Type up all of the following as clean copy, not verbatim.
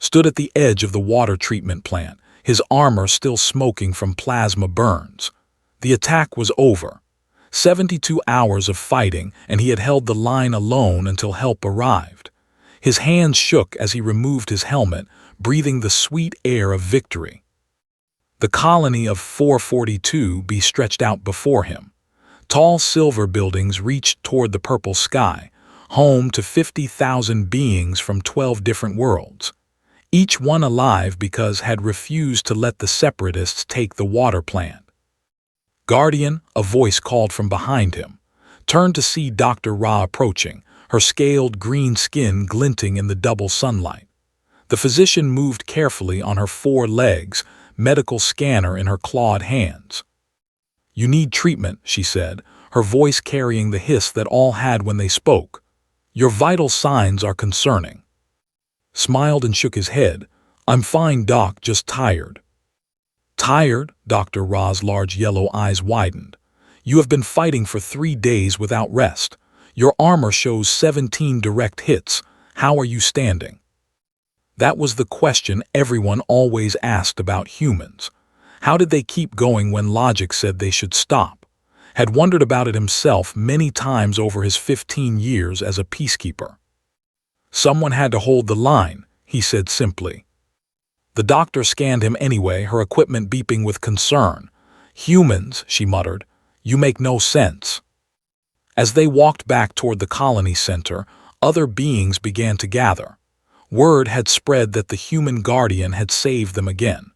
stood at the edge of the water treatment plant, his armor still smoking from plasma burns. The attack was over. 72 hours of fighting, and he had held the line alone until help arrived. His hands shook as he removed his helmet, breathing the sweet air of victory. The colony of 442B stretched out before him. Tall silver buildings reached toward the purple sky, home to 50,000 beings from 12 different worlds, each one alive because had refused to let the separatists take the water plant. "Guardian," a voice called from behind him, turned to see Dr. Ra approaching, her scaled green skin glinting in the double sunlight. The physician moved carefully on her 4 legs, medical scanner in her clawed hands. "You need treatment," she said, her voice carrying the hiss that all had when they spoke. "Your vital signs are concerning." Smiled and shook his head. "I'm fine, Doc, just tired." "Tired?" Dr. Ra's large yellow eyes widened. "You have been fighting for 3 days without rest. Your armor shows 17 direct hits. How are you standing?" That was the question everyone always asked about humans. How did they keep going when logic said they should stop? Had wondered about it himself many times over his 15 years as a peacekeeper. "Someone had to hold the line," he said simply. The doctor scanned him anyway, her equipment beeping with concern. "Humans," she muttered, "you make no sense." As they walked back toward the colony center, other beings began to gather. Word had spread that the human guardian had saved them again.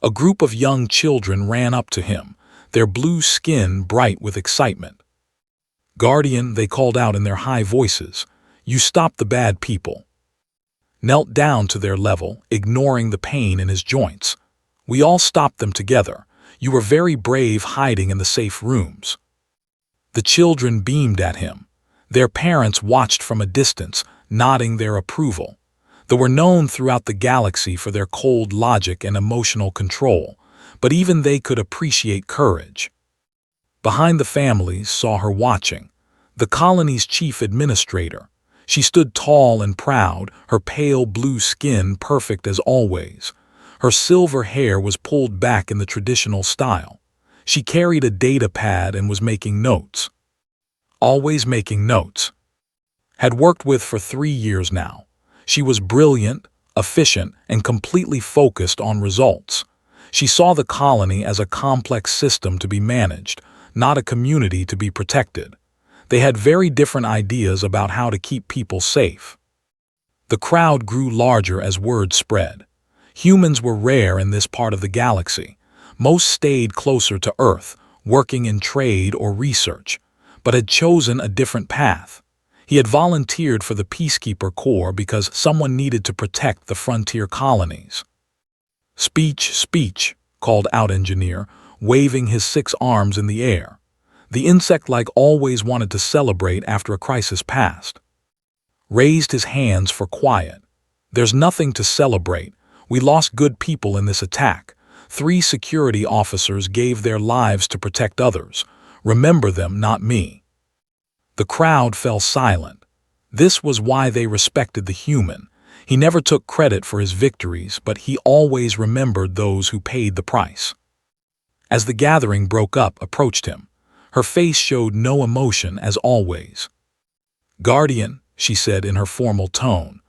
A group of young children ran up to him, their blue skin bright with excitement. "Guardian," they called out in their high voices, "you stopped the bad people." Knelt down to their level, ignoring the pain in his joints. "We all stopped them together. You were very brave hiding in the safe rooms." The children beamed at him. Their parents watched from a distance, nodding their approval. They were known throughout the galaxy for their cold logic and emotional control, but even they could appreciate courage. Behind the families saw her watching, the colony's chief administrator. She stood tall and proud, her pale blue skin perfect as always. Her silver hair was pulled back in the traditional style. She carried a data pad and was making notes. Always making notes. Had worked with for 3 years now. She was brilliant, efficient, and completely focused on results. She saw the colony as a complex system to be managed, not a community to be protected. They had very different ideas about how to keep people safe. The crowd grew larger as word spread. Humans were rare in this part of the galaxy. Most stayed closer to Earth, working in trade or research, but had chosen a different path. He had volunteered for the Peacekeeper Corps because someone needed to protect the frontier colonies. "Speech, speech," called out Engineer, waving his 6 arms in the air. The insect-like always wanted to celebrate after a crisis passed. Raised his hands for quiet. "There's nothing to celebrate. We lost good people in this attack. 3 security officers gave their lives to protect others. Remember them, not me." The crowd fell silent. This was why they respected the human. He never took credit for his victories, but he always remembered those who paid the price. As the gathering broke up, approached him. Her face showed no emotion as always. "Guardian," she said in her formal tone,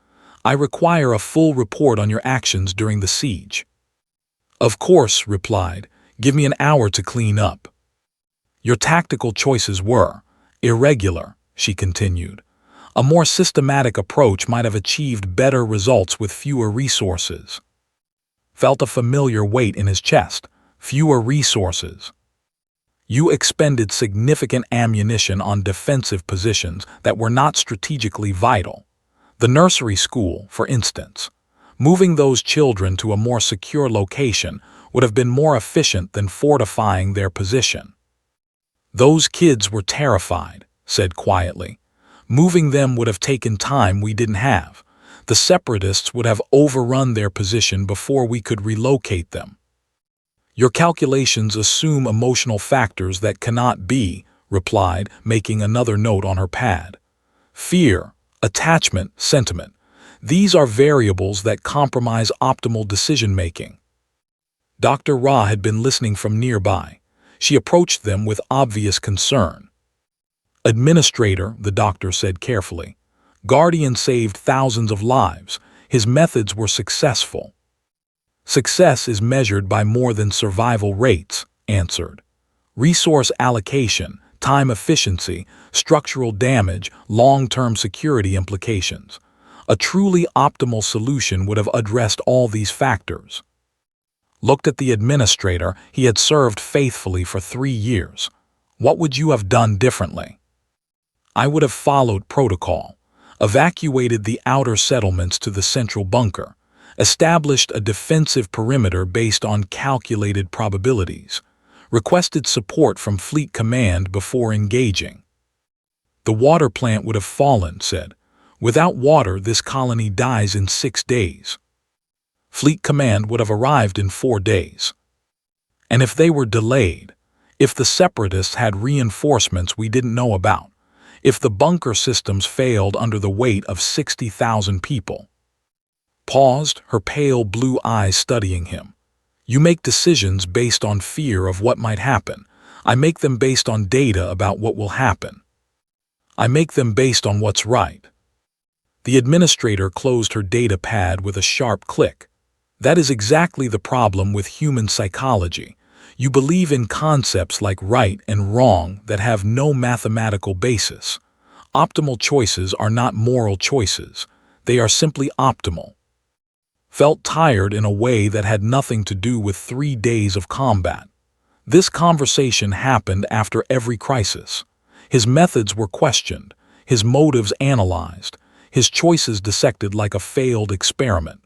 "I require a full report on your actions during the siege." "Of course," replied, "give me an hour to clean up." "Your tactical choices were irregular," she continued. "A more systematic approach might have achieved better results with fewer resources." Felt a familiar weight in his chest. Fewer resources. "You expended significant ammunition on defensive positions that were not strategically vital. The nursery school, for instance. Moving those children to a more secure location would have been more efficient than fortifying their position." "Those kids were terrified," said quietly. "Moving them would have taken time we didn't have. The separatists would have overrun their position before we could relocate them." "Your calculations assume emotional factors that cannot be," replied, making another note on her pad. "Fear, attachment, sentiment. These are variables that compromise optimal decision-making. Dr. Ra had been listening from nearby. She approached them with obvious concern. "Administrator," the doctor said carefully. "Guardian saved thousands of lives. His methods were successful." "Success is measured by more than survival rates," answered. "Resource allocation, time efficiency, structural damage, long-term security implications. A truly optimal solution would have addressed all these factors." Looked at the administrator. He had served faithfully for 3 years. "What would you have done differently?" "I would have followed protocol, evacuated the outer settlements to the central bunker, established a defensive perimeter based on calculated probabilities, requested support from Fleet Command before engaging." "The water plant would have fallen," said. "Without water, this colony dies in 6 days. Fleet Command would have arrived in 4 days. And if they were delayed, if the Separatists had reinforcements we didn't know about, if the bunker systems failed under the weight of 60,000 people." Paused, her pale blue eyes studying him. "You make decisions based on fear of what might happen. I make them based on data about what will happen. I make them based on what's right." The administrator closed her data pad with a sharp click. "That is exactly the problem with human psychology. You believe in concepts like right and wrong that have no mathematical basis. Optimal choices are not moral choices. They are simply optimal." Felt tired in a way that had nothing to do with 3 days of combat. This conversation happened after every crisis. His methods were questioned, his motives analyzed, his choices dissected like a failed experiment.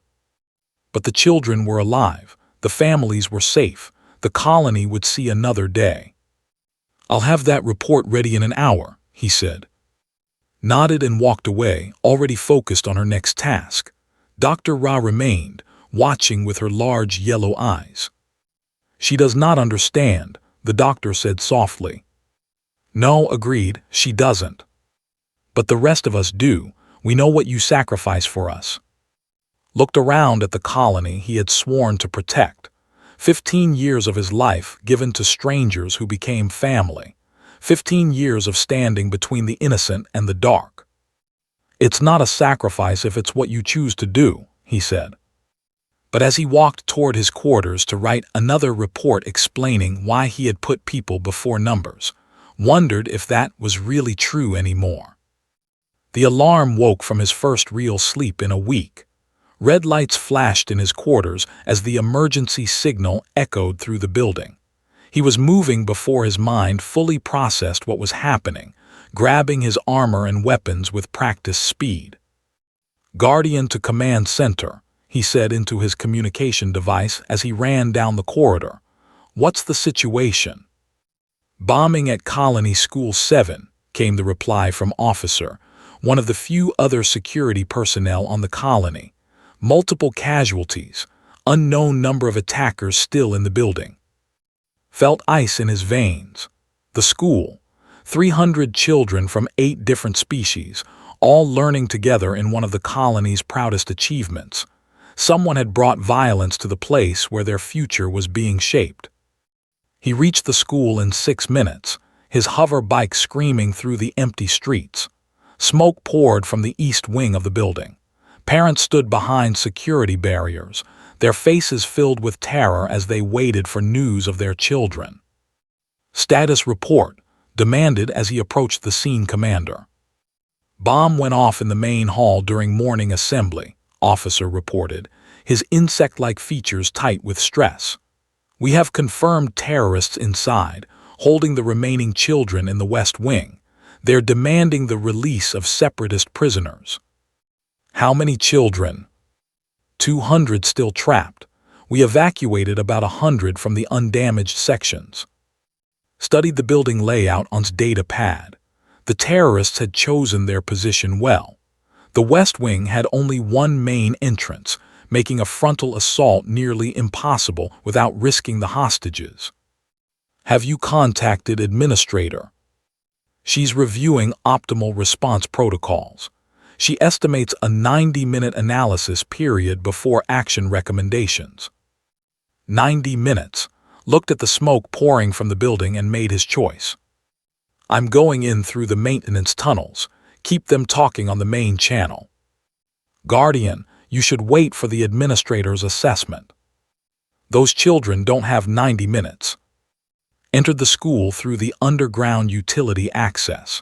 But the children were alive, the families were safe, the colony would see another day. "I'll have that report ready in an hour," he said. Nodded and walked away, already focused on her next task. Dr. Ra remained, watching with her large yellow eyes. "She does not understand," the doctor said softly. "No," agreed, "she doesn't. But the rest of us do. We know what you sacrifice for us." Looked around at the colony he had sworn to protect. 15 years of his life given to strangers who became family. 15 years of standing between the innocent and the dark. "It's not a sacrifice if it's what you choose to do," he said. But as he walked toward his quarters to write another report explaining why he had put people before numbers, wondered if that was really true anymore. The alarm woke from his first real sleep in a week. Red lights flashed in his quarters as the emergency signal echoed through the building. He was moving before his mind fully processed what was happening, grabbing his armor and weapons with practiced speed. "Guardian to Command Center," he said into his communication device as he ran down the corridor. "What's the situation?" "Bombing at Colony School 7, came the reply from Officer, one of the few other security personnel on the colony. "Multiple casualties, unknown number of attackers still in the building." Felt ice in his veins. The school, 300 children from 8 different species, all learning together in one of the colony's proudest achievements. Someone had brought violence to the place where their future was being shaped. He reached the school in 6 minutes, his hover bike screaming through the empty streets. Smoke poured from the east wing of the building. Parents stood behind security barriers, their faces filled with terror as they waited for news of their children. "Status report," demanded as he approached the scene commander. "Bomb went off in the main hall during morning assembly," Officer reported, his insect-like features tight with stress. "We have confirmed terrorists inside, holding the remaining children in the West Wing. They're demanding the release of separatist prisoners." "How many children?" 200 still trapped. We evacuated about 100 from the undamaged sections." Studied the building layout on his data pad. The terrorists had chosen their position well. The West Wing had only one main entrance, making a frontal assault nearly impossible without risking the hostages. "Have you contacted Administrator?" "She's reviewing optimal response protocols. She estimates a 90-minute analysis period before action recommendations. 90 minutes. Looked at the smoke pouring from the building and made his choice. I'm going in through the maintenance tunnels. Keep them talking on the main channel. Guardian, you should wait for the administrator's assessment. Those children don't have 90 minutes. Entered the school through the underground utility access.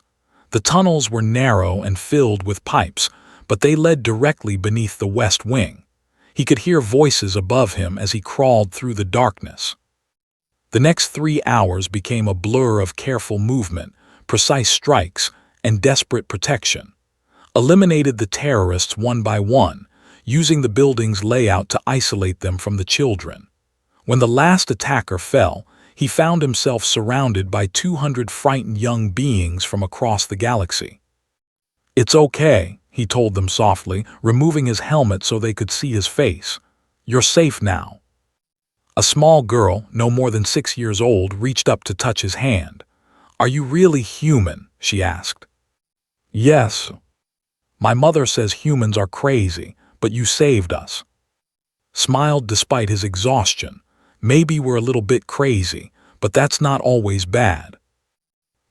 The tunnels were narrow and filled with pipes, but they led directly beneath the west wing. He could hear voices above him as he crawled through the darkness. The next 3 hours became a blur of careful movement, precise strikes, and desperate protection. Eliminated the terrorists one by one, using the building's layout to isolate them from the children. When the last attacker fell, he found himself surrounded by 200 frightened young beings from across the galaxy. "It's okay," he told them softly, removing his helmet so they could see his face. "You're safe now." A small girl, no more than 6 years old, reached up to touch his hand. "Are you really human?" she asked. "Yes. My mother says humans are crazy, but you saved us." Smiled despite his exhaustion. "Maybe we're a little bit crazy, but that's not always bad."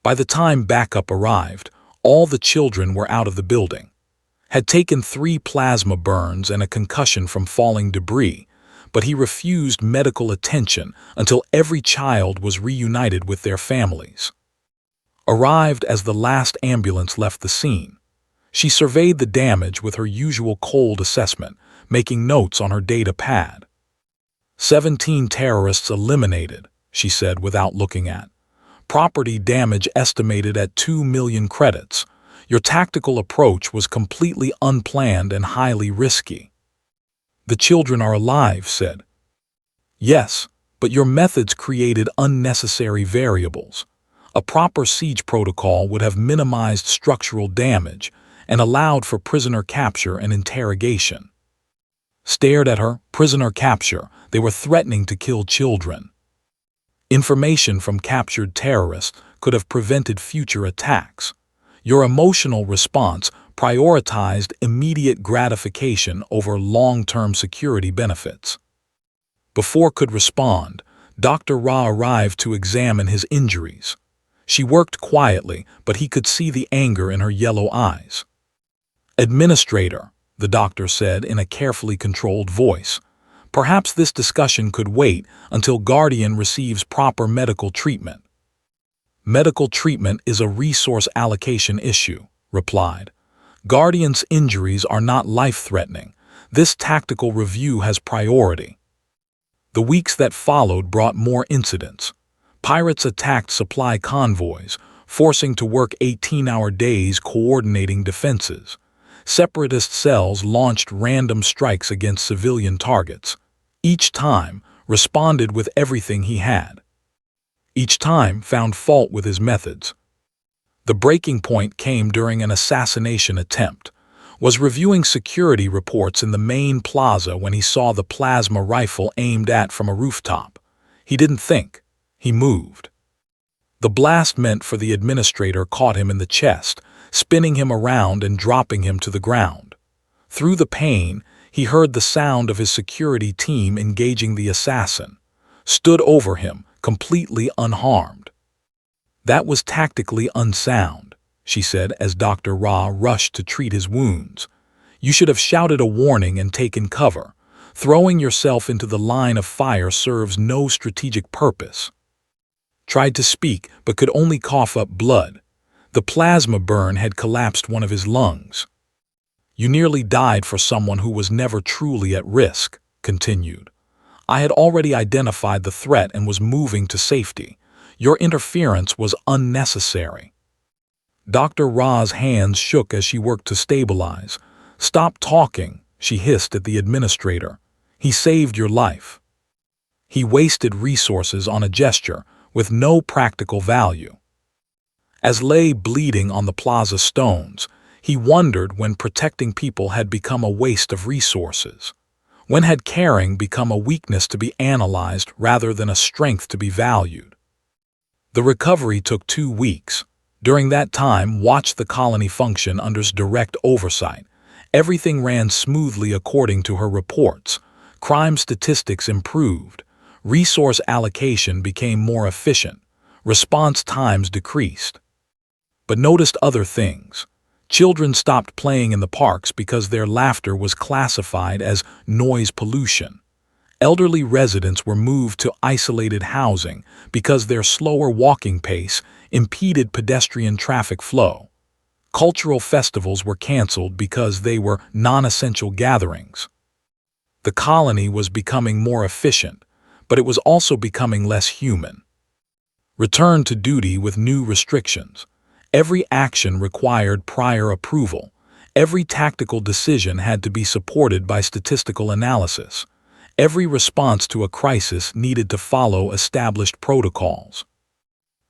By the time backup arrived, all the children were out of the building. Had taken 3 plasma burns and a concussion from falling debris, but he refused medical attention until every child was reunited with their families. Arrived as the last ambulance left the scene. She surveyed the damage with her usual cold assessment, making notes on her data pad. 17 terrorists eliminated, she said without looking at. Property damage estimated at 2 million credits. Your tactical approach was completely unplanned and highly risky. The children are alive, said. Yes, but your methods created unnecessary variables. A proper siege protocol would have minimized structural damage and allowed for prisoner capture and interrogation. Stared at her, prisoner capture. They were threatening to kill children. Information from captured terrorists could have prevented future attacks. Your emotional response prioritized immediate gratification over long-term security benefits. Before could respond, Dr. Ra arrived to examine his injuries. She worked quietly, but he could see the anger in her yellow eyes. "Administrator," the doctor said in a carefully controlled voice, "perhaps this discussion could wait until Guardian receives proper medical treatment." "Medical treatment is a resource allocation issue," replied. "Guardian's injuries are not life-threatening. This tactical review has priority." The weeks that followed brought more incidents. Pirates attacked supply convoys, forcing to work 18-hour days coordinating defenses. Separatist cells launched random strikes against civilian targets. Each time, responded with everything he had. Each time, found fault with his methods. The breaking point came during an assassination attempt. Was reviewing security reports in the main plaza when he saw the plasma rifle aimed at from a rooftop. He didn't think. He moved. The blast meant for the administrator caught him in the chest, spinning him around and dropping him to the ground. Through the pain, he heard the sound of his security team engaging the assassin. Stood over him, completely unharmed. "That was tactically unsound," she said as Dr. Ra rushed to treat his wounds. "You should have shouted a warning and taken cover. Throwing yourself into the line of fire serves no strategic purpose." Tried to speak, but could only cough up blood. The plasma burn had collapsed one of his lungs. "You nearly died for someone who was never truly at risk," continued. "I had already identified the threat and was moving to safety. Your interference was unnecessary." Dr. Ra's hands shook as she worked to stabilize. "Stop talking," she hissed at the administrator. "He saved your life." He wasted resources on a gesture with no practical value. As lay bleeding on the plaza stones, he wondered when protecting people had become a waste of resources. When had caring become a weakness to be analyzed rather than a strength to be valued? The recovery took 2 weeks. During that time, watched the colony function under direct oversight. Everything ran smoothly according to her reports. Crime statistics improved. Resource allocation became more efficient. Response times decreased. But noticed other things. Children stopped playing in the parks because their laughter was classified as noise pollution. Elderly residents were moved to isolated housing because their slower walking pace impeded pedestrian traffic flow. Cultural festivals were canceled because they were non-essential gatherings. The colony was becoming more efficient, but it was also becoming less human. Return to duty with new restrictions. Every action required prior approval. Every tactical decision had to be supported by statistical analysis. Every response to a crisis needed to follow established protocols.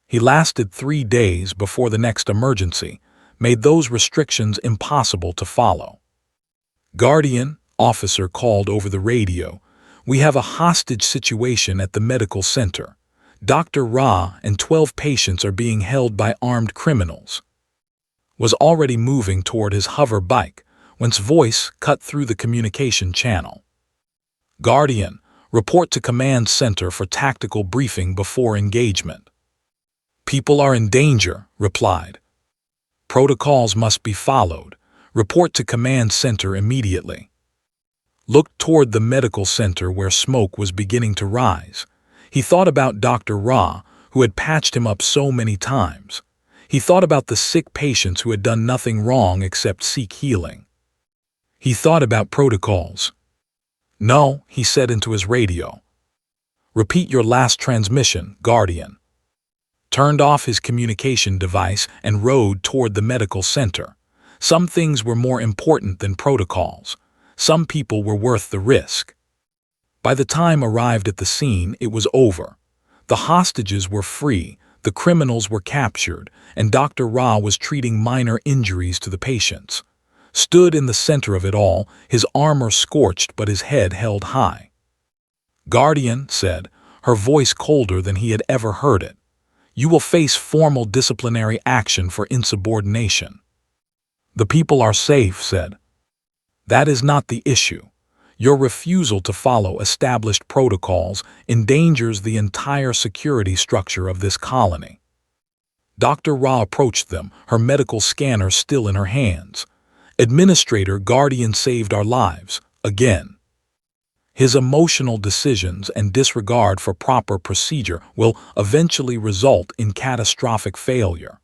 He lasted 3 days before the next emergency made those restrictions impossible to follow. Guardian, officer called over the radio. We have a hostage situation at the medical center. Dr. Ra and 12 patients are being held by armed criminals. Was already moving toward his hover bike when his voice cut through the communication channel. Guardian, report to command center for tactical briefing before engagement. People are in danger, replied. Protocols must be followed. Report to command center immediately. Looked toward the medical center where smoke was beginning to rise. He thought about Dr. Ra, who had patched him up so many times. He thought about the sick patients who had done nothing wrong except seek healing. He thought about protocols. No, he said into his radio. Repeat your last transmission, Guardian. Turned off his communication device and rode toward the medical center. Some things were more important than protocols. Some people were worth the risk. By the time arrived at the scene, it was over. The hostages were free, the criminals were captured, and Dr. Ra was treating minor injuries to the patients. Stood in the center of it all, his armor scorched but his head held high. Guardian said, her voice colder than he had ever heard it. You will face formal disciplinary action for insubordination. The people are safe, said. That is not the issue. Your refusal to follow established protocols endangers the entire security structure of this colony. Dr. Ra approached them, her medical scanner still in her hands. Administrator Guardian saved our lives, again. His emotional decisions and disregard for proper procedure will eventually result in catastrophic failure.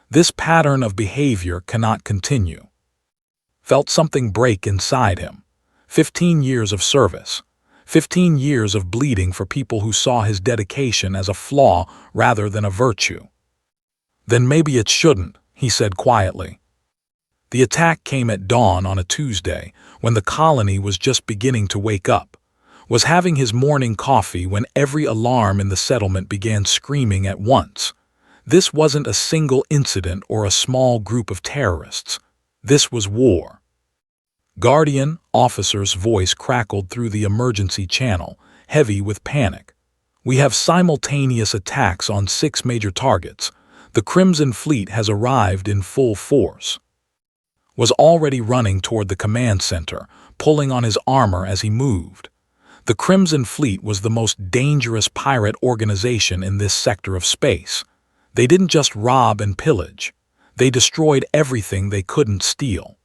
This pattern of behavior cannot continue. Felt something break inside him. 15 years of service. 15 years of bleeding for people who saw his dedication as a flaw rather than a virtue. Then maybe it shouldn't, he said quietly. The attack came at dawn on a Tuesday, when the colony was just beginning to wake up. Was having his morning coffee when every alarm in the settlement began screaming at once. This wasn't a single incident or a small group of terrorists. This was war. Guardian officer's voice crackled through the emergency channel, heavy with panic. We have simultaneous attacks on 6 major targets. The Crimson Fleet has arrived in full force. Was already running toward the command center, pulling on his armor as he moved. The Crimson Fleet was the most dangerous pirate organization in this sector of space. They didn't just rob and pillage. They destroyed everything they couldn't steal.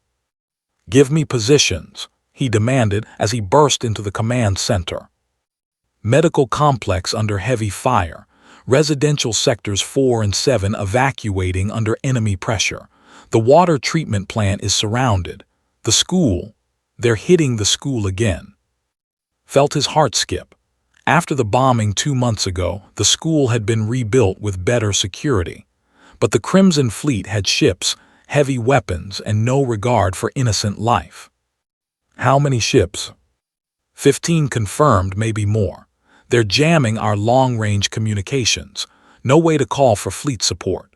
Give me positions, he demanded as he burst into the command center. Medical complex under heavy fire. Residential sectors 4 and 7 evacuating under enemy pressure. The water treatment plant is surrounded. The school. They're hitting the school again. Felt his heart skip. After the bombing 2 months ago, the school had been rebuilt with better security. But the Crimson Fleet had ships, heavy weapons, and no regard for innocent life. How many ships? 15 confirmed, maybe more. They're jamming our long-range communications. No way to call for fleet support.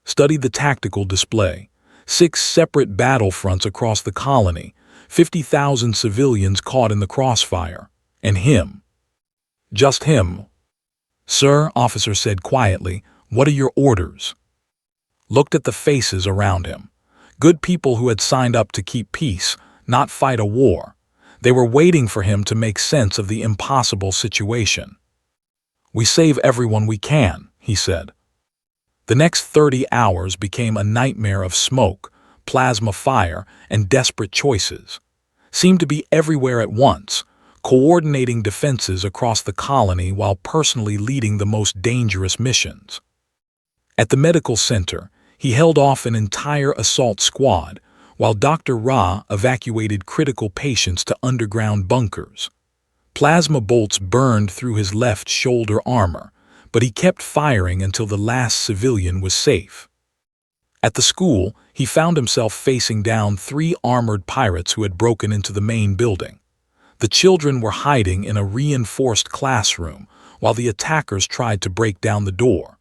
Studied the tactical display. 6 separate battlefronts across the colony. 50,000 civilians caught in the crossfire. And him. Just him. Sir, officer said quietly, what are your orders? looked at the faces around him. Good people who had signed up to keep peace, not fight a war. They were waiting for him to make sense of the impossible situation. "We save everyone we can," he said. The next 30 hours became a nightmare of smoke, plasma fire, and desperate choices. Seemed to be everywhere at once, coordinating defenses across the colony while personally leading the most dangerous missions. At the medical center, he held off an entire assault squad, while Dr. Ra evacuated critical patients to underground bunkers. Plasma bolts burned through his left shoulder armor, but he kept firing until the last civilian was safe. At the school, he found himself facing down 3 armored pirates who had broken into the main building. The children were hiding in a reinforced classroom, while the attackers tried to break down the door.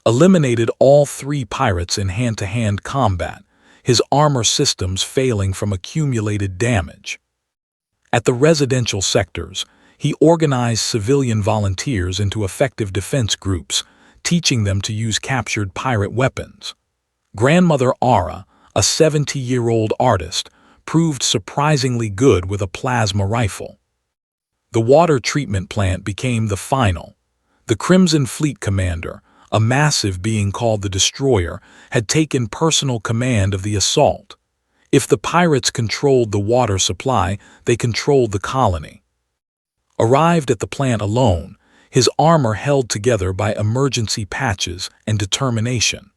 Eliminated all 3 pirates in hand-to-hand combat, his armor systems failing from accumulated damage. At the residential sectors, he organized civilian volunteers into effective defense groups, teaching them to use captured pirate weapons. Grandmother Ara, a 70-year-old artist, proved surprisingly good with a plasma rifle. The water treatment plant became the final. The Crimson Fleet commander, a massive being called the Destroyer, had taken personal command of the assault. If the pirates controlled the water supply, they controlled the colony. Arrived at the plant alone, his armor held together by emergency patches and determination.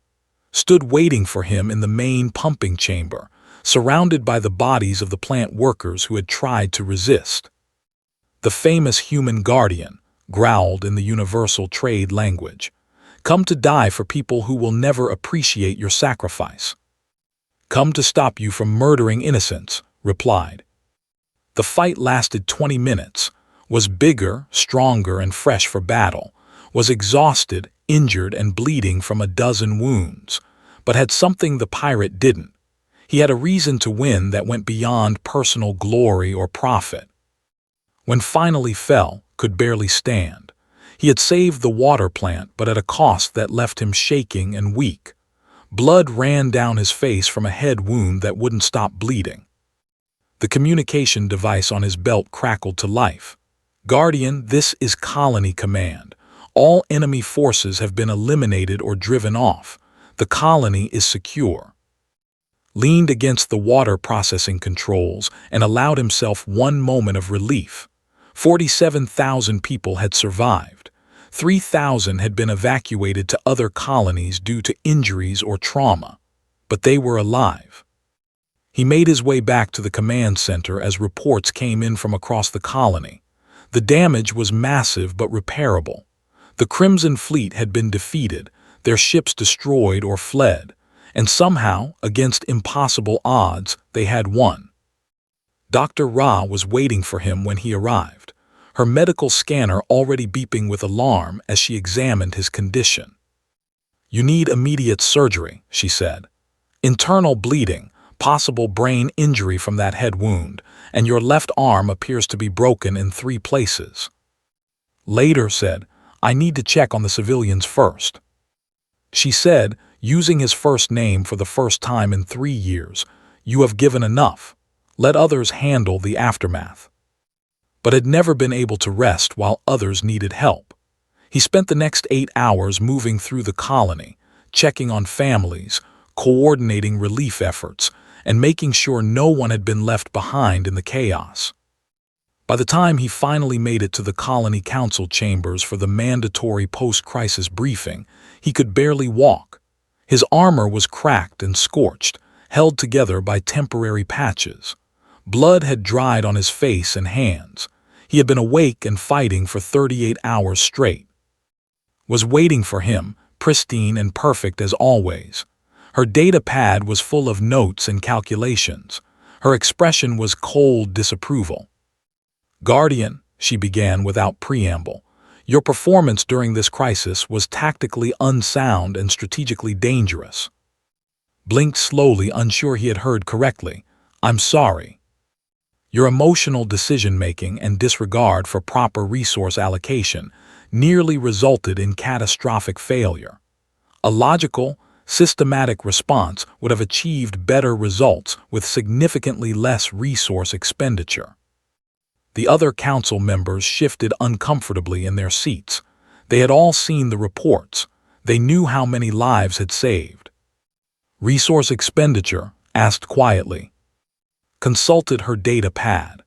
Stood waiting for him in the main pumping chamber, surrounded by the bodies of the plant workers who had tried to resist. The famous human guardian growled in the universal trade language, "Come to die for people who will never appreciate your sacrifice." "Come to stop you from murdering innocents," replied. The fight lasted 20 minutes, was bigger, stronger, and fresh for battle, was exhausted, injured, and bleeding from a dozen wounds, but had something the pirate didn't. He had a reason to win that went beyond personal glory or profit. When finally fell, could barely stand. He had saved the water plant, but at a cost that left him shaking and weak. Blood ran down his face from a head wound that wouldn't stop bleeding. The communication device on his belt crackled to life. "Guardian, this is Colony Command. All enemy forces have been eliminated or driven off. The colony is secure." Leaned against the water processing controls and allowed himself one moment of relief. 47,000 people had survived. 3,000 had been evacuated to other colonies due to injuries or trauma, but they were alive. He made his way back to the command center as reports came in from across the colony. The damage was massive but repairable. The Crimson Fleet had been defeated, their ships destroyed or fled, and somehow, against impossible odds, they had won. Dr. Ra was waiting for him when he arrived, her medical scanner already beeping with alarm as she examined his condition. "You need immediate surgery," she said. "Internal bleeding, possible brain injury from that head wound, and your left arm appears to be broken in 3 places." Later said, "I need to check on the civilians first." She said, using his first name for the first time in 3 years, "You have given enough. Let others handle the aftermath." But had never been able to rest while others needed help. He spent the next 8 hours moving through the colony, checking on families, coordinating relief efforts, and making sure no one had been left behind in the chaos. By the time he finally made it to the colony council chambers for the mandatory post-crisis briefing, he could barely walk. His armor was cracked and scorched, held together by temporary patches. Blood had dried on his face and hands. He had been awake and fighting for 38 hours straight. Was waiting for him, pristine and perfect as always. Her data pad was full of notes and calculations. Her expression was cold disapproval. "Guardian," she began without preamble, "your performance during this crisis was tactically unsound and strategically dangerous." Blinked slowly, unsure he had heard correctly. "I'm sorry. Your emotional decision-making and disregard for proper resource allocation nearly resulted in catastrophic failure. A logical, systematic response would have achieved better results with significantly less resource expenditure. The other council members shifted uncomfortably in their seats. They had all seen the reports. They knew how many lives had saved. Resource expenditure? Asked quietly. Consulted her data pad.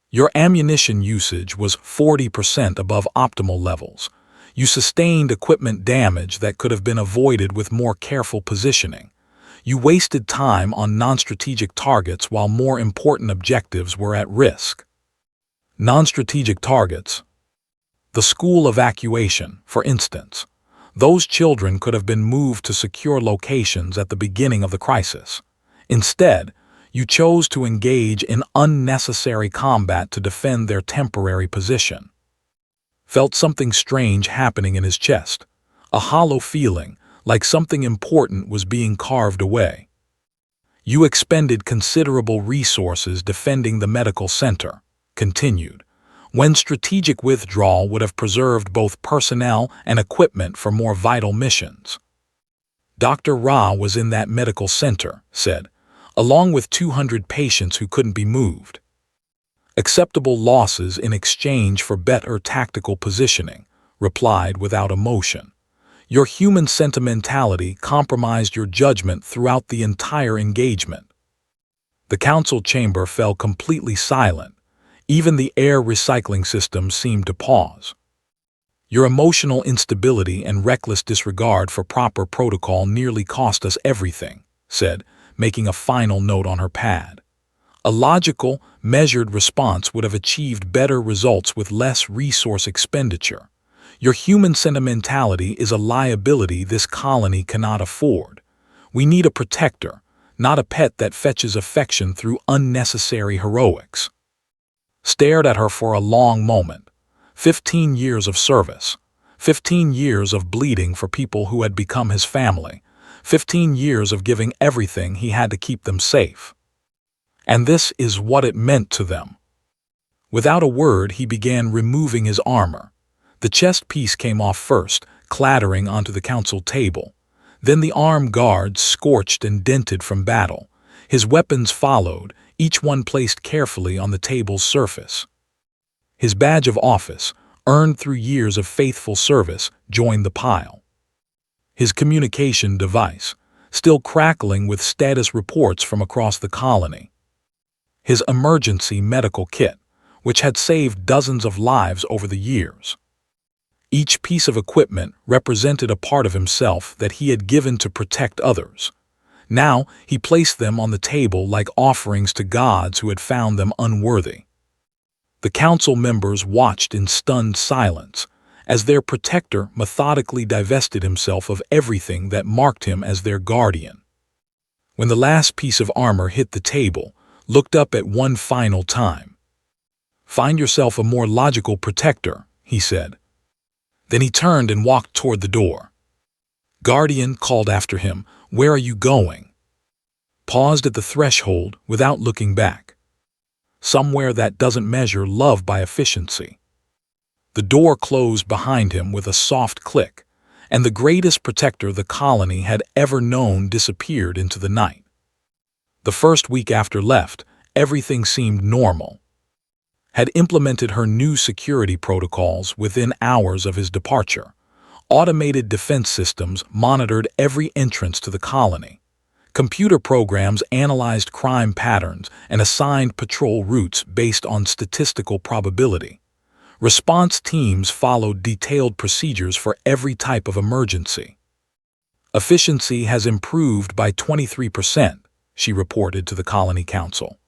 Your ammunition usage was 40% above optimal levels. You sustained equipment damage that could have been avoided with more careful positioning. You wasted time on non-strategic targets while more important objectives were at risk. Non-strategic targets. The school evacuation, for instance. Those children could have been moved to secure locations at the beginning of the crisis. Instead, you chose to engage in unnecessary combat to defend their temporary position. Felt something strange happening in his chest, a hollow feeling, like something important was being carved away. You expended considerable resources defending the medical center, continued, when strategic withdrawal would have preserved both personnel and equipment for more vital missions. Dr. Ra was in that medical center, said, along with 200 patients who couldn't be moved. Acceptable losses in exchange for better tactical positioning, replied without emotion. Your human sentimentality compromised your judgment throughout the entire engagement. The council chamber fell completely silent. Even the air recycling system seemed to pause. Your emotional instability and reckless disregard for proper protocol nearly cost us everything, said, making a final note on her pad. A logical, measured response would have achieved better results with less resource expenditure. Your human sentimentality is a liability this colony cannot afford. We need a protector, not a pet that fetches affection through unnecessary heroics. Stared at her for a long moment. 15 years of service. 15 years of bleeding for people who had become his family. 15 years of giving everything he had to keep them safe. And this is what it meant to them. Without a word, he began removing his armor. The chest piece came off first, clattering onto the council table. Then the arm guards, scorched and dented from battle. His weapons followed, each one placed carefully on the table's surface. His badge of office, earned through years of faithful service, joined the pile. His communication device, still crackling with status reports from across the colony. His emergency medical kit, which had saved dozens of lives over the years. Each piece of equipment represented a part of himself that he had given to protect others. Now he placed them on the table like offerings to gods who had found them unworthy. The council members watched in stunned silence as their protector methodically divested himself of everything that marked him as their guardian. When the last piece of armor hit the table, looked up at one final time. Find yourself a more logical protector, he said. Then he turned and walked toward the door. Guardian called after him, "Where are you going?" Paused at the threshold without looking back. Somewhere that doesn't measure love by efficiency. The door closed behind him with a soft click, and the greatest protector the colony had ever known disappeared into the night. The first week after left, everything seemed normal. Had implemented her new security protocols within hours of his departure. Automated defense systems monitored every entrance to the colony. Computer programs analyzed crime patterns and assigned patrol routes based on statistical probability. Response teams followed detailed procedures for every type of emergency. Efficiency has improved by 23%. She reported to the Colony Council.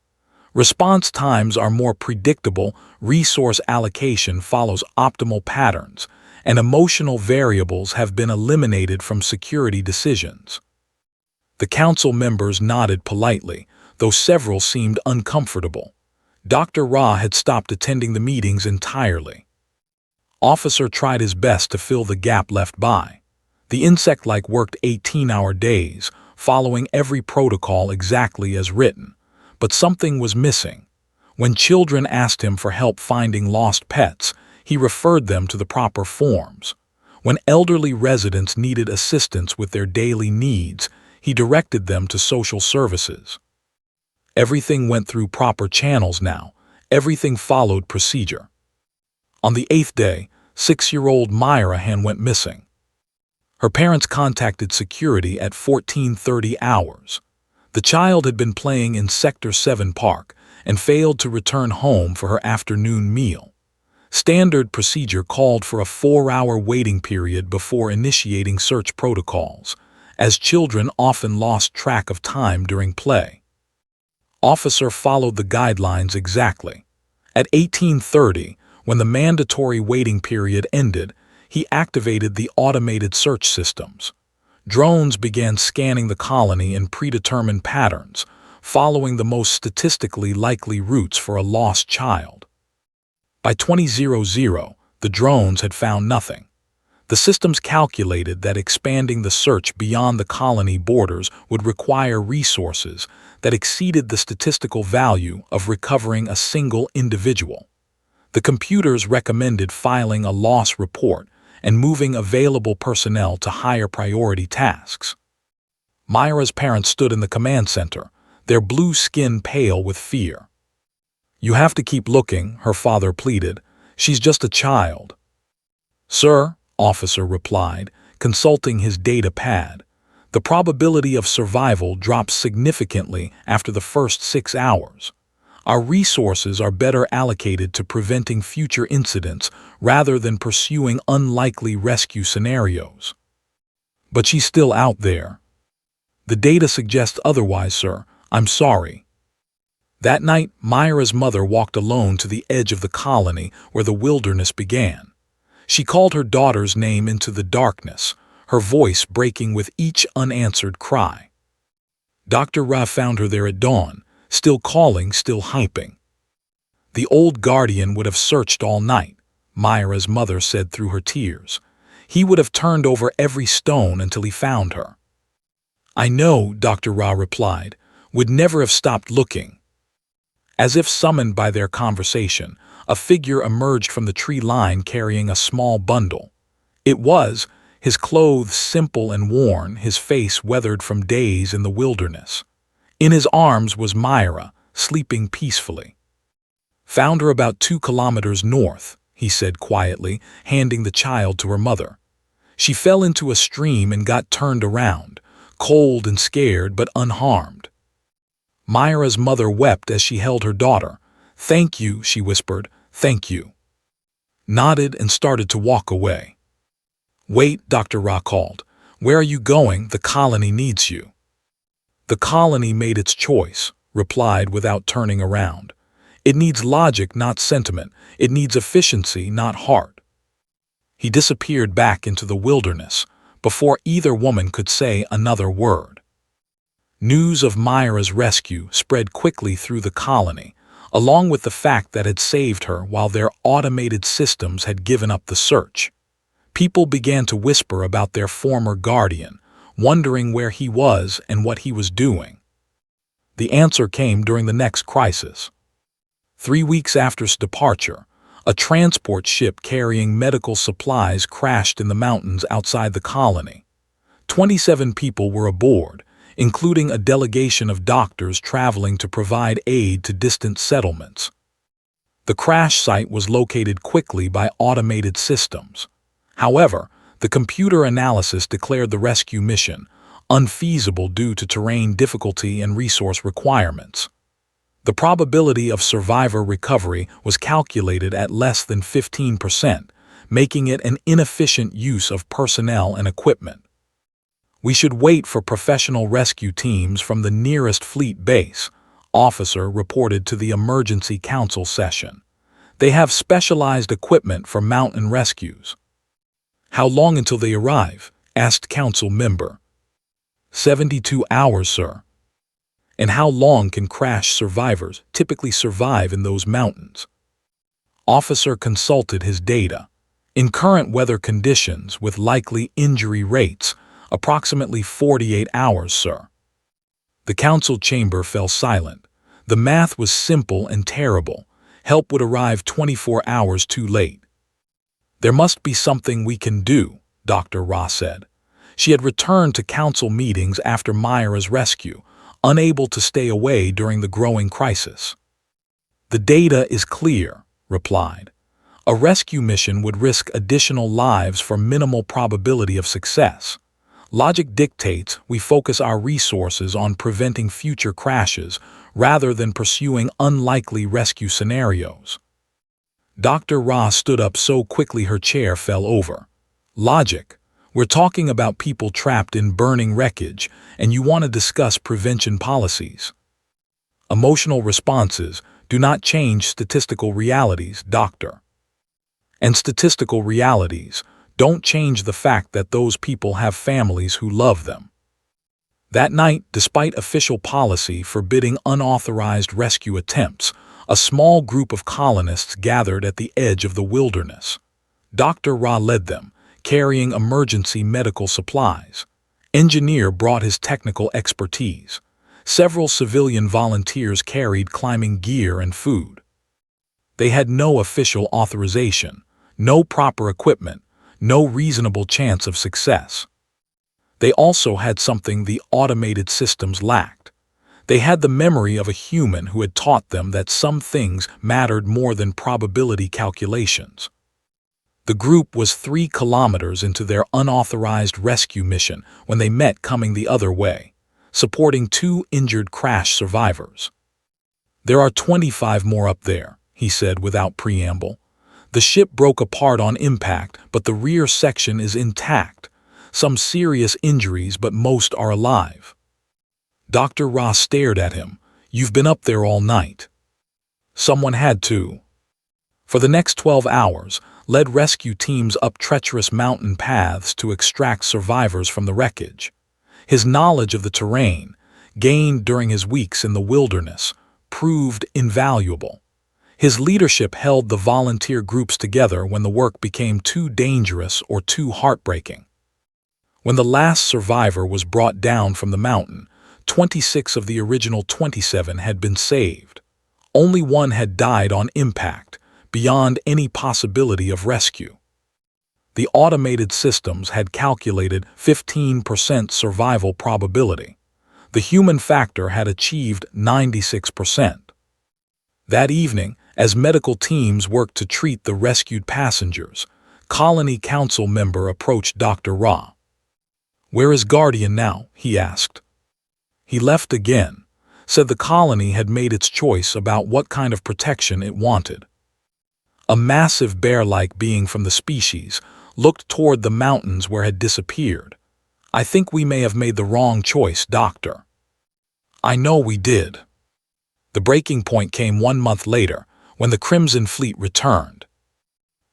Response times are more predictable, resource allocation follows optimal patterns, and emotional variables have been eliminated from security decisions. The council members nodded politely, though several seemed uncomfortable. Dr. Ra had stopped attending the meetings entirely. Officer tried his best to fill the gap left by. The insect-like worked 18-hour days, following every protocol exactly as written. But something was missing. When children asked him for help finding lost pets, he referred them to the proper forms. When elderly residents needed assistance with their daily needs, he directed them to social services. Everything went through proper channels now. Everything followed procedure. On the 8th day, 6-year-old Myra went missing. Her parents contacted security at 14:30 hours. The child had been playing in Sector 7 Park and failed to return home for her afternoon meal. Standard procedure called for a 4-hour waiting period before initiating search protocols, as children often lost track of time during play. Officer followed the guidelines exactly. At 18:30, when the mandatory waiting period ended, he activated the automated search systems. Drones began scanning the colony in predetermined patterns, following the most statistically likely routes for a lost child. By 20:00, the drones had found nothing. The systems calculated that expanding the search beyond the colony borders would require resources that exceeded the statistical value of recovering a single individual. The computers recommended filing a loss report and moving available personnel to higher priority tasks. Myra's parents stood in the command center, their blue skin pale with fear. "You have to keep looking," her father pleaded. "She's just a child." "Sir," officer replied, consulting his data pad, "the probability of survival drops significantly after the first 6 hours. Our resources are better allocated to preventing future incidents rather than pursuing unlikely rescue scenarios." "But she's still out there." "The data suggests otherwise, sir. I'm sorry." That night, Myra's mother walked alone to the edge of the colony where the wilderness began. She called her daughter's name into the darkness, her voice breaking with each unanswered cry. Dr. Ra found her there at dawn, still calling, still hyping. "The old guardian would have searched all night," Myra's mother said through her tears. "He would have turned over every stone until he found her." "I know," Dr. Ra replied, "would never have stopped looking." As if summoned by their conversation, a figure emerged from the tree line carrying a small bundle. It was, his clothes simple and worn, his face weathered from days in the wilderness. In his arms was Myra, sleeping peacefully. "Found her about 2 kilometers north," he said quietly, handing the child to her mother. "She fell into a stream and got turned around, cold and scared but unharmed." Myra's mother wept as she held her daughter. "Thank you," she whispered, "thank you." Nodded and started to walk away. "Wait," Dr. Ra called. "Where are you going? The colony needs you." "The colony made its choice," replied without turning around. "It needs logic, not sentiment. It needs efficiency, not heart." He disappeared back into the wilderness before either woman could say another word. News of Myra's rescue spread quickly through the colony, along with the fact that it saved her while their automated systems had given up the search. People began to whisper about their former guardian, wondering where he was and what he was doing. The answer came during the next crisis. 3 weeks after his departure, a transport ship carrying medical supplies crashed in the mountains outside the colony. 27 people were aboard, including a delegation of doctors traveling to provide aid to distant settlements. The crash site was located quickly by automated systems. However, the computer analysis declared the rescue mission unfeasible due to terrain difficulty and resource requirements. The probability of survivor recovery was calculated at less than 15%, making it an inefficient use of personnel and equipment. "We should wait for professional rescue teams from the nearest fleet base," officer reported to the emergency council session. "They have specialized equipment for mountain rescues." "How long until they arrive?" asked council member. 72 hours, sir." "And how long can crash survivors typically survive in those mountains?" Officer consulted his data. "In current weather conditions with likely injury rates, approximately 48 hours, sir." The council chamber fell silent. The math was simple and terrible. Help would arrive 24 hours too late. "There must be something we can do," Dr. Ra said. She had returned to council meetings after Myra's rescue, unable to stay away during the growing crisis. The data is clear, replied. A rescue mission would risk additional lives for minimal probability of success. Logic dictates we focus our resources on preventing future crashes rather than pursuing unlikely rescue scenarios. Dr. Ra stood up so quickly her chair fell over. Logic. We're talking about people trapped in burning wreckage, and you want to discuss prevention policies. Emotional responses do not change statistical realities, Doctor. And statistical realities don't change the fact that those people have families who love them. That night, despite official policy forbidding unauthorized rescue attempts, a small group of colonists gathered at the edge of the wilderness. Dr. Ra led them, carrying emergency medical supplies. Engineer brought his technical expertise. Several civilian volunteers carried climbing gear and food. They had no official authorization, no proper equipment, no reasonable chance of success. They also had something the automated systems lacked. They had the memory of a human who had taught them that some things mattered more than probability calculations. The group was 3 kilometers into their unauthorized rescue mission when they met coming the other way, supporting 2 injured crash survivors. There are 25 more up there, he said without preamble. The ship broke apart on impact, but the rear section is intact. Some serious injuries, but most are alive. Dr. Ra stared at him. You've been up there all night. Someone had to. For the next 12 hours, led rescue teams up treacherous mountain paths to extract survivors from the wreckage. His knowledge of the terrain, gained during his weeks in the wilderness, proved invaluable. His leadership held the volunteer groups together when the work became too dangerous or too heartbreaking. When the last survivor was brought down from the mountain, 26 of the original 27 had been saved. Only one had died on impact, beyond any possibility of rescue. The automated systems had calculated 15% survival probability. The human factor had achieved 96%. That evening, as medical teams worked to treat the rescued passengers, Colony Council member approached Dr. Ra. "Where is Guardian now?" he asked. He left again, said the colony had made its choice about what kind of protection it wanted. A massive bear-like being from the species looked toward the mountains where had disappeared. "I think we may have made the wrong choice, Doctor." "I know we did." The breaking point came 1 month later, when the Crimson Fleet returned.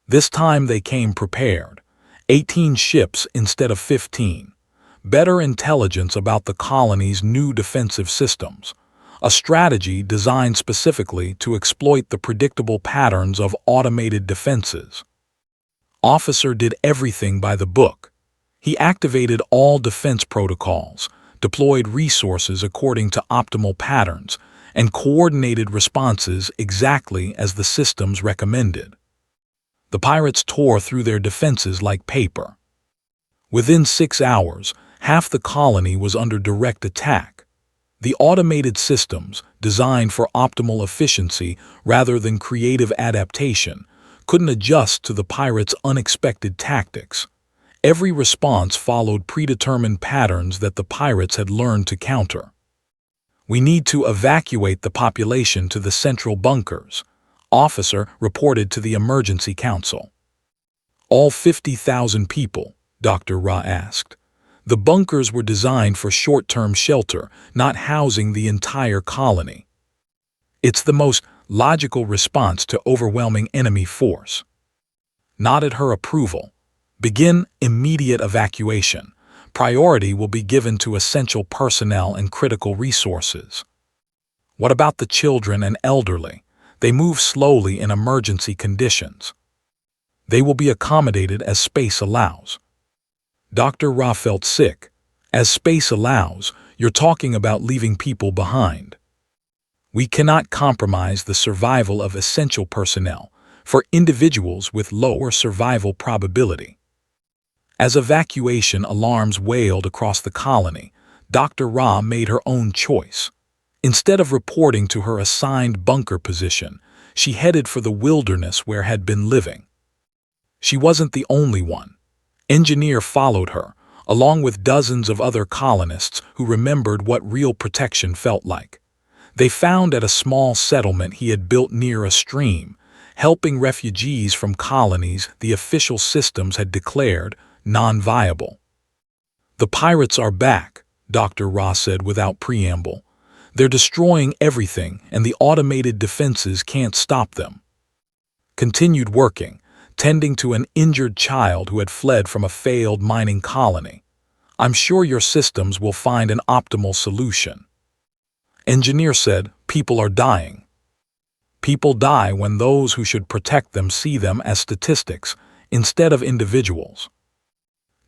This time they came prepared, 18 ships instead of 15. Better intelligence about the colony's new defensive systems, a strategy designed specifically to exploit the predictable patterns of automated defenses. Officer did everything by the book. He activated all defense protocols, deployed resources according to optimal patterns, and coordinated responses exactly as the systems recommended. The pirates tore through their defenses like paper. Within 6 hours, half the colony was under direct attack. The automated systems, designed for optimal efficiency rather than creative adaptation, couldn't adjust to the pirates' unexpected tactics. Every response followed predetermined patterns that the pirates had learned to counter. "We need to evacuate the population to the central bunkers," Officer reported to the Emergency Council. "All 50,000 people?" Dr. Ra asked. The bunkers were designed for short-term shelter, not housing the entire colony. "It's the most logical response to overwhelming enemy force." Nodded her approval. "Begin immediate evacuation. Priority will be given to essential personnel and critical resources." "What about the children and elderly? They move slowly in emergency conditions." "They will be accommodated as space allows." Dr. Ra felt sick. "As space allows, you're talking about leaving people behind." "We cannot compromise the survival of essential personnel for individuals with lower survival probability." As evacuation alarms wailed across the colony, Dr. Ra made her own choice. Instead of reporting to her assigned bunker position, she headed for the wilderness where had been living. She wasn't the only one. Engineer followed her, along with dozens of other colonists who remembered what real protection felt like. They found at a small settlement he had built near a stream, helping refugees from colonies the official systems had declared non-viable. "The pirates are back," Dr. Ra said without preamble. "They're destroying everything, and the automated defenses can't stop them." Continued working, tending to an injured child who had fled from a failed mining colony. "I'm sure your systems will find an optimal solution." Engineer said, "People are dying." People die when those who should protect them see them as statistics instead of individuals.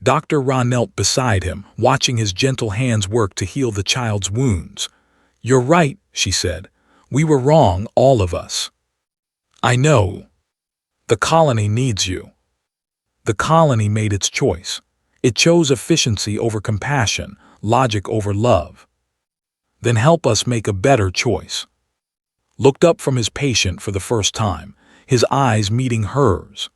Dr. Ra knelt beside him, watching his gentle hands work to heal the child's wounds. "You're right," she said. "We were wrong, all of us." "I know. The colony needs you." The colony made its choice. It chose efficiency over compassion, logic over love. "Then help us make a better choice." Looked up from his patient for the first time, his eyes meeting hers.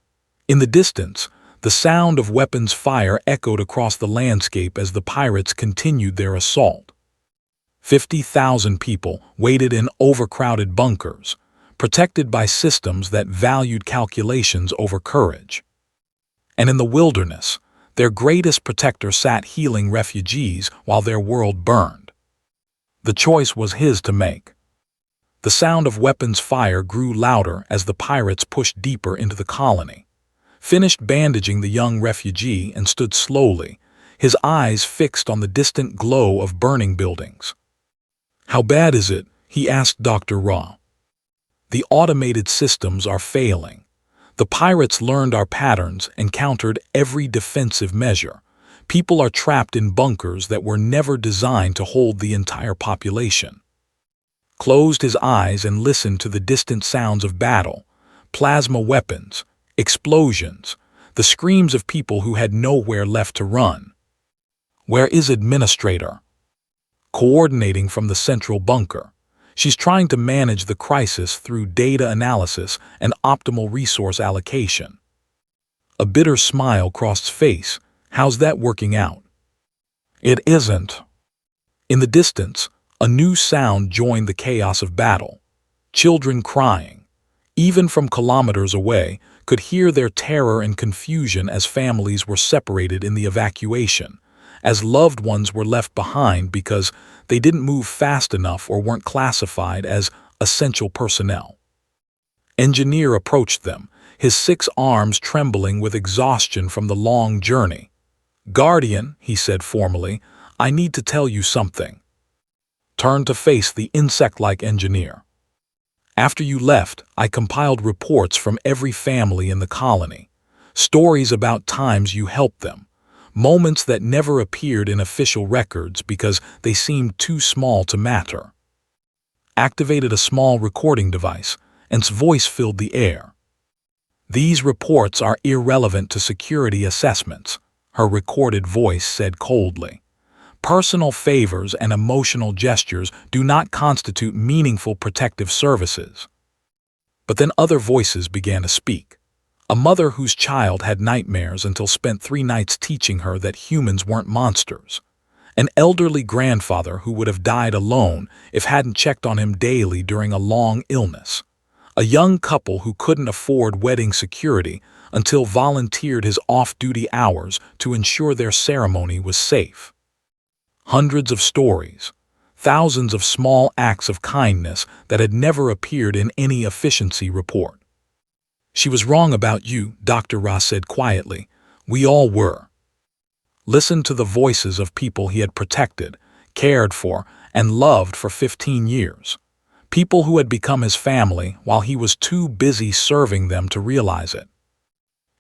In the distance, the sound of weapons fire echoed across the landscape as the pirates continued their assault. 50,000 people waited in overcrowded bunkers, protected by systems that valued calculations over courage. And in the wilderness, their greatest protector sat healing refugees while their world burned. The choice was his to make. The sound of weapons fire grew louder as the pirates pushed deeper into the colony. Finished bandaging the young refugee and stood slowly, his eyes fixed on the distant glow of burning buildings. "How bad is it?" he asked Dr. Ra. "The automated systems are failing. The pirates learned our patterns and countered every defensive measure. People are trapped in bunkers that were never designed to hold the entire population." Closed his eyes and listened to the distant sounds of battle, plasma weapons, explosions, the screams of people who had nowhere left to run. "Where is Administrator?" "Coordinating from the central bunker. She's trying to manage the crisis through data analysis and optimal resource allocation." A bitter smile crossed his face. "How's that working out?" "It isn't." In the distance, a new sound joined the chaos of battle. Children crying. Even from kilometers away, could hear their terror and confusion as families were separated in the evacuation, as loved ones were left behind because they didn't move fast enough or weren't classified as essential personnel. Engineer approached them, his 6 arms trembling with exhaustion from the long journey. "Guardian," he said formally, "I need to tell you something." Turned to face the insect-like engineer. "After you left, I compiled reports from every family in the colony. Stories about times you helped them. Moments that never appeared in official records because they seemed too small to matter." Activated a small recording device, and its voice filled the air. "These reports are irrelevant to security assessments," her recorded voice said coldly. "Personal favors and emotional gestures do not constitute meaningful protective services." But then other voices began to speak. A mother whose child had nightmares until spent 3 nights teaching her that humans weren't monsters. An elderly grandfather who would have died alone if hadn't checked on him daily during a long illness. A young couple who couldn't afford wedding security until volunteered his off-duty hours to ensure their ceremony was safe. Hundreds of stories, thousands of small acts of kindness that had never appeared in any efficiency report. "She was wrong about you," Dr. Ra said quietly. "We all were." Listen to the voices of people he had protected, cared for, and loved for 15 years. People who had become his family while he was too busy serving them to realize it.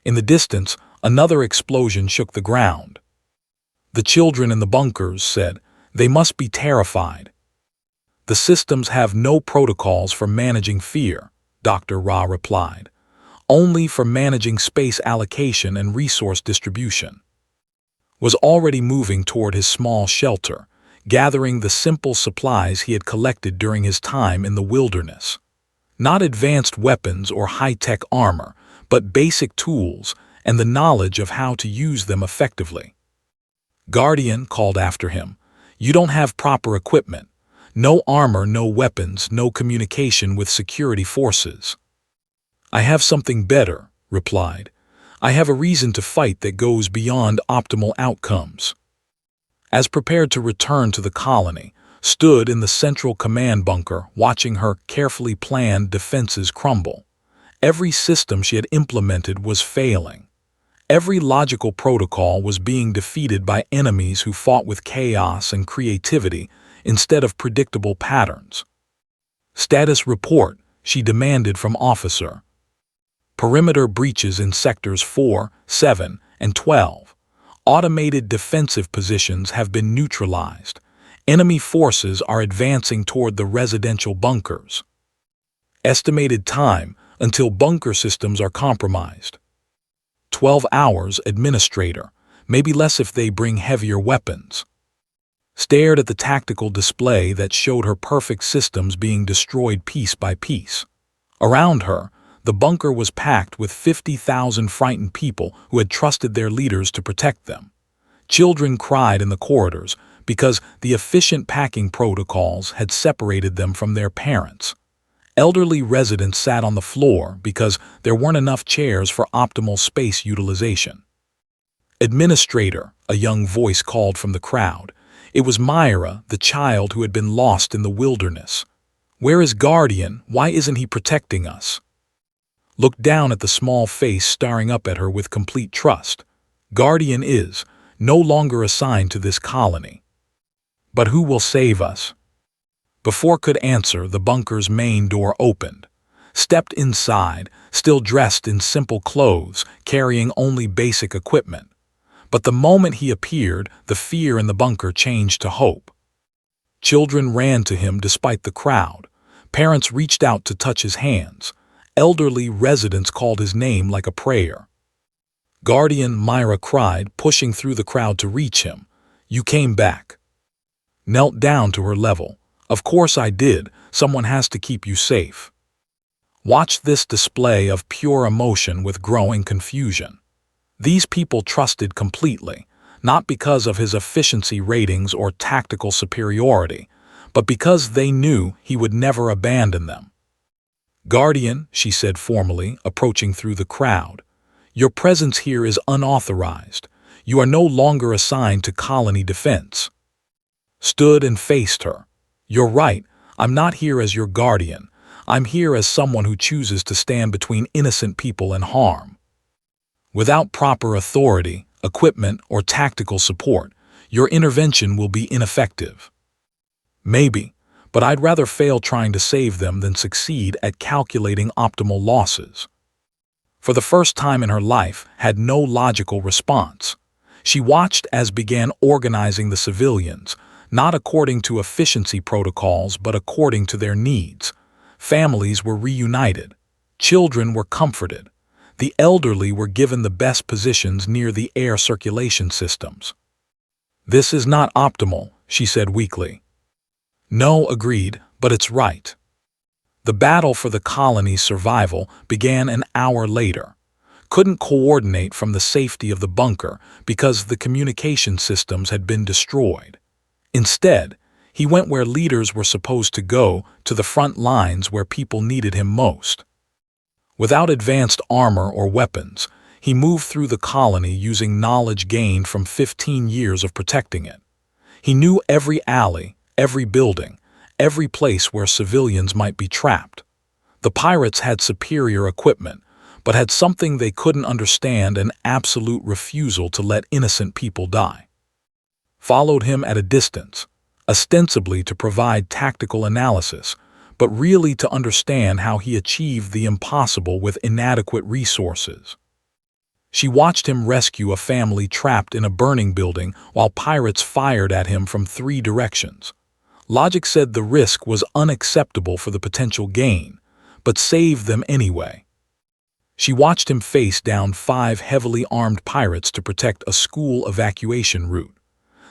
In the distance, another explosion shook the ground. The children in the bunkers said, "They must be terrified." "The systems have no protocols for managing fear," Dr. Ra replied. "Only for managing space allocation and resource distribution." was already moving toward his small shelter, gathering the simple supplies he had collected during his time in the wilderness. Not advanced weapons or high-tech armor, but basic tools and the knowledge of how to use them effectively. Guardian called after him, "You don't have proper equipment. No armor, no weapons, no communication with security forces." "I have something better," replied. "I have a reason to fight that goes beyond optimal outcomes." As prepared to return to the colony, stood in the central command bunker watching her carefully planned defenses crumble. Every system she had implemented was failing. Every logical protocol was being defeated by enemies who fought with chaos and creativity instead of predictable patterns. "Status report," she demanded from Officer. "Perimeter breaches in sectors 4, 7, and 12. Automated defensive positions have been neutralized. Enemy forces are advancing toward the residential bunkers. Estimated time until bunker systems are compromised. 12 hours, Administrator, maybe less if they bring heavier weapons." Stared at the tactical display that showed her perfect systems being destroyed piece by piece. Around her, the bunker was packed with 50,000 frightened people who had trusted their leaders to protect them. Children cried in the corridors because the efficient packing protocols had separated them from their parents. Elderly residents sat on the floor because there weren't enough chairs for optimal space utilization. "Administrator," a young voice called from the crowd. It was Myra, the child who had been lost in the wilderness. "Where is Guardian? Why isn't he protecting us?" Looked down at the small face staring up at her with complete trust. "Guardian is no longer assigned to this colony." "But who will save us?" Before could answer, the bunker's main door opened. Stepped inside, still dressed in simple clothes, carrying only basic equipment. But the moment he appeared, the fear in the bunker changed to hope. Children ran to him despite the crowd. Parents reached out to touch his hands. Elderly residents called his name like a prayer. "Guardian," Myra cried, pushing through the crowd to reach him. "You came back." Knelt down to her level. "Of course I did. Someone has to keep you safe." Watched this display of pure emotion with growing confusion. These people trusted completely, not because of his efficiency ratings or tactical superiority, but because they knew he would never abandon them. "Guardian," she said formally, approaching through the crowd, "your presence here is unauthorized. You are no longer assigned to colony defense." Stood and faced her. "You're right. I'm not here as your guardian. I'm here as someone who chooses to stand between innocent people and harm. Without proper authority, equipment, or tactical support, your intervention will be ineffective." "Maybe, but I'd rather fail trying to save them than succeed at calculating optimal losses." For the first time in her life, had no logical response. She watched as began organizing the civilians, not according to efficiency protocols but according to their needs. Families were reunited. Children were comforted. The elderly were given the best positions near the air circulation systems. "This is not optimal," she said weakly. "No," agreed, "but it's right." The battle for the colony's survival began an hour later. Couldn't coordinate from the safety of the bunker because the communication systems had been destroyed. Instead, he went where leaders were supposed to go, to the front lines where people needed him most. Without advanced armor or weapons, he moved through the colony using knowledge gained from 15 years of protecting it. He knew every alley, every building, every place where civilians might be trapped. The pirates had superior equipment, but had something they couldn't understand: an absolute refusal to let innocent people die. Followed him at a distance, ostensibly to provide tactical analysis, but really to understand how he achieved the impossible with inadequate resources. She watched him rescue a family trapped in a burning building while pirates fired at him from 3 directions. Logic said the risk was unacceptable for the potential gain, but saved them anyway. She watched him face down 5 heavily armed pirates to protect a school evacuation route.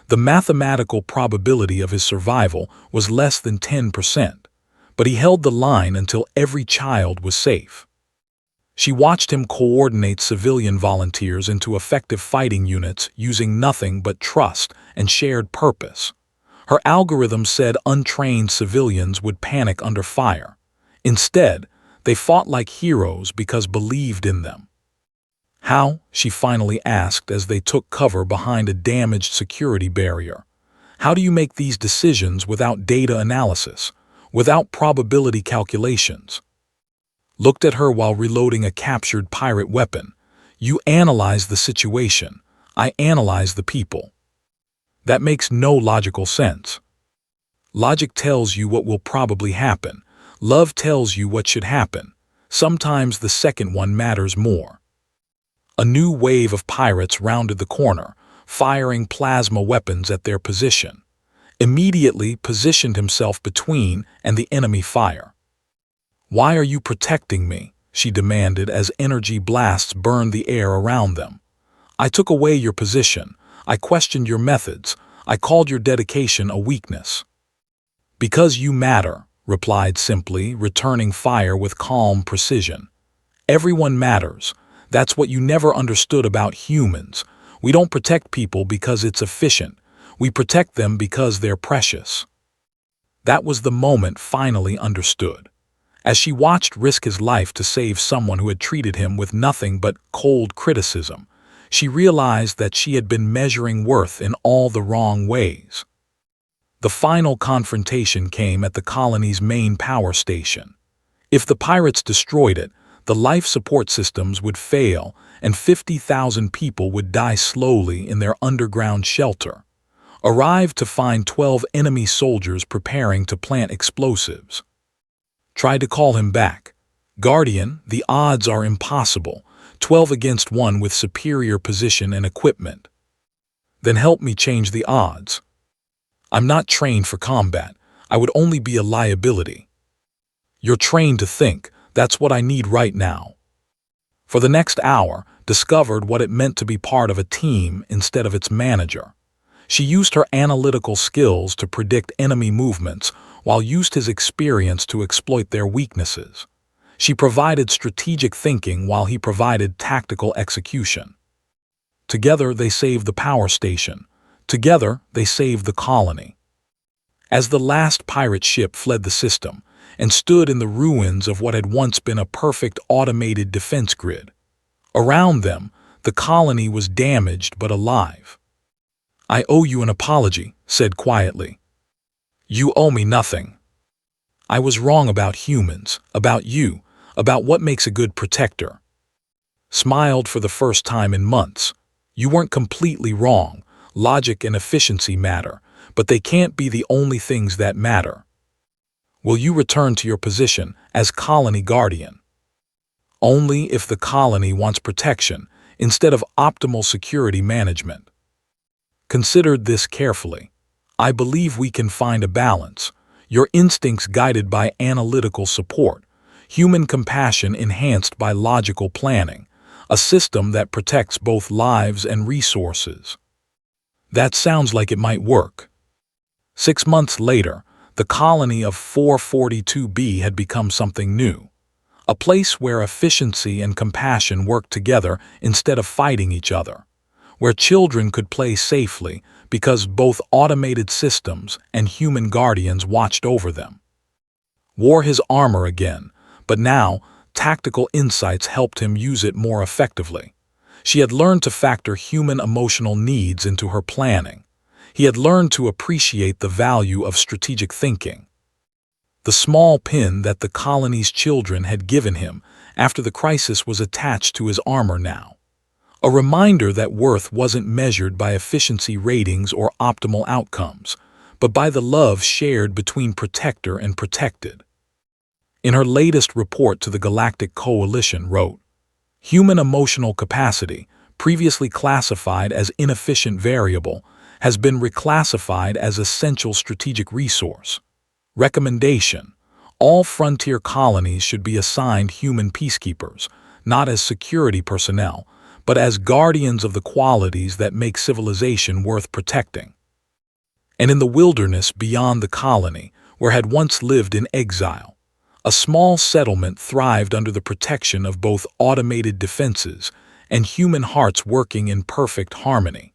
The mathematical probability of his survival was less than 10%, but he held the line until every child was safe. She watched him coordinate civilian volunteers into effective fighting units using nothing but trust and shared purpose. Her algorithm said untrained civilians would panic under fire. Instead, they fought like heroes because believed in them. How? She finally asked as they took cover behind a damaged security barrier. How do you make these decisions without data analysis, without probability calculations? Looked at her while reloading a captured pirate weapon. You analyze the situation. I analyze the people. That makes no logical sense. Logic tells you what will probably happen. Love tells you what should happen. Sometimes the second one matters more. A new wave of pirates rounded the corner, firing plasma weapons at their position. Immediately positioned himself between and the enemy fire. Why are you protecting me? She demanded as energy blasts burned the air around them. I took away your position. I questioned your methods. I called your dedication a weakness. Because you matter, replied simply, returning fire with calm precision. Everyone matters. That's what you never understood about humans. We don't protect people because it's efficient. We protect them because they're precious. That was the moment finally understood. As she watched risk his life to save someone who had treated him with nothing but cold criticism, she realized that she had been measuring worth in all the wrong ways. The final confrontation came at the colony's main power station. If the pirates destroyed it, the life support systems would fail and 50,000 people would die slowly in their underground shelter. Arrived to find 12 enemy soldiers preparing to plant explosives. Tried to call him back. Guardian, the odds are impossible. 12 against 1 with superior position and equipment. Then help me change the odds. I'm not trained for combat. I would only be a liability. You're trained to think. That's what I need right now. For the next hour, discovered what it meant to be part of a team instead of its manager. She used her analytical skills to predict enemy movements, while used his experience to exploit their weaknesses. She provided strategic thinking while he provided tactical execution. Together they saved the power station. Together they saved the colony. As the last pirate ship fled the system and stood in the ruins of what had once been a perfect automated defense grid, around them the colony was damaged but alive. I owe you an apology, said quietly. You owe me nothing. I was wrong about humans, about you, about what makes a good protector. Smiled for the first time in months. You weren't completely wrong. Logic and efficiency matter, but they can't be the only things that matter. Will you return to your position as colony guardian? Only if the colony wants protection instead of optimal security management. Considered this carefully. I believe we can find a balance. Your instincts guided by analytical support, human compassion enhanced by logical planning, a system that protects both lives and resources. That sounds like it might work. 6 months later, the colony of 442B had become something new. A place where efficiency and compassion worked together instead of fighting each other. Where children could play safely because both automated systems and human guardians watched over them. Wore his armor again, but now tactical insights helped him use it more effectively. She had learned to factor human emotional needs into her planning. He had learned to appreciate the value of strategic thinking. The small pin that the colony's children had given him after the crisis was attached to his armor now. A reminder that worth wasn't measured by efficiency ratings or optimal outcomes, but by the love shared between protector and protected. In her latest report to the Galactic Coalition wrote, human emotional capacity, previously classified as inefficient variable, has been reclassified as essential strategic resource. Recommendation: all frontier colonies should be assigned human peacekeepers, not as security personnel, but as guardians of the qualities that make civilization worth protecting. And in the wilderness beyond the colony, where had once lived in exile, a small settlement thrived under the protection of both automated defenses and human hearts working in perfect harmony.